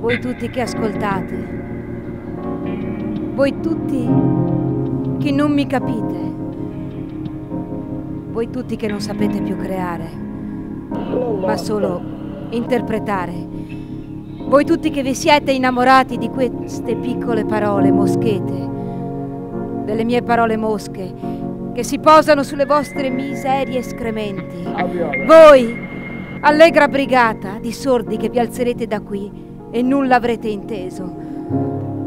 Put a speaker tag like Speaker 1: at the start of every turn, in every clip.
Speaker 1: Voi tutti che ascoltate, voi tutti che non mi capite, voi tutti che non sapete più creare, ma solo interpretare, voi tutti che vi siete innamorati di queste piccole parole moschete, delle mie parole mosche, che si posano sulle vostre miserie escrementi. Voi, allegra brigata di sordi che vi alzerete da qui e nulla avrete inteso,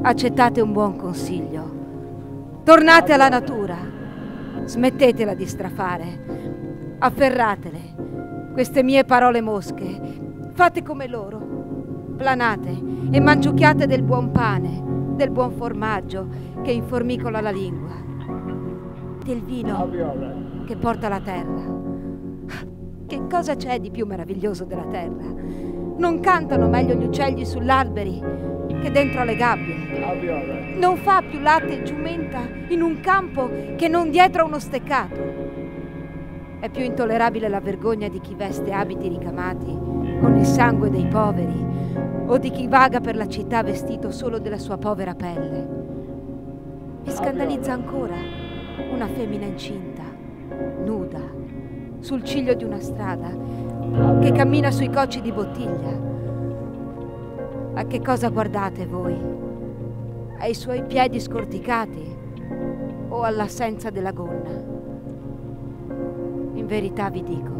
Speaker 1: accettate un buon consiglio. Tornate alla natura, smettetela di strafare, afferratele, queste mie parole mosche, fate come loro, planate e mangiucchiate del buon pane, del buon formaggio che informicola la lingua, del vino che porta la terra. Che cosa c'è di più meraviglioso della terra? Non cantano meglio gli uccelli sull'alberi che dentro alle gabbie. Non fa più latte e giumenta in un campo che non dietro a uno steccato. È più intollerabile la vergogna di chi veste abiti ricamati con il sangue dei poveri o di chi vaga per la città vestito solo della sua povera pelle. Mi scandalizza ancora una femmina incinta, nuda, sul ciglio di una strada, che cammina sui cocci di bottiglia. A che cosa guardate voi? Ai suoi piedi scorticati o all'assenza della gonna? In verità vi dico,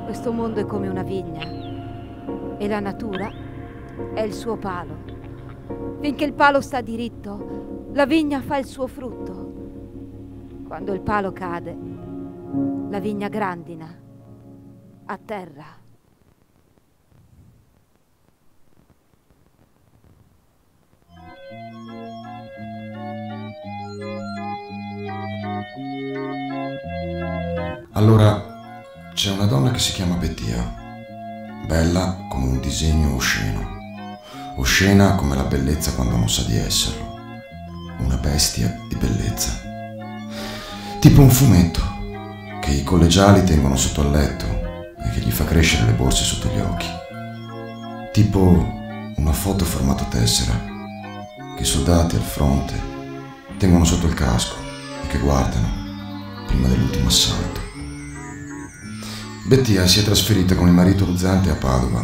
Speaker 1: questo mondo è come una vigna e la natura è il suo palo. Finché il palo sta diritto, la vigna fa il suo frutto. Quando il palo cade, la vigna grandina a terra.
Speaker 2: Allora, c'è una donna che si chiama Bettia, bella come un disegno osceno, oscena come la bellezza quando non sa di esserlo, una bestia di bellezza, tipo un fumetto che i collegiali tengono sotto al letto e che gli fa crescere le borse sotto gli occhi, tipo una foto formato tessera che i soldati al fronte tengono sotto il casco e che guardano prima dell'ultimo assalto. Bettia si è trasferita con il marito Ruzzante a Padova,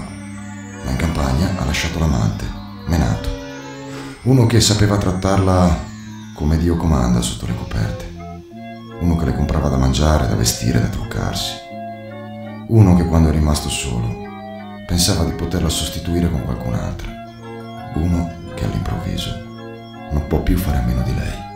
Speaker 2: ma in campagna ha lasciato l'amante, Menato, uno che sapeva trattarla come Dio comanda sotto le coperte, uno che le comprava da mangiare, da vestire, da truccarsi, uno che quando è rimasto solo pensava di poterla sostituire con qualcun'altra, uno che all'improvviso non può più fare a meno di lei.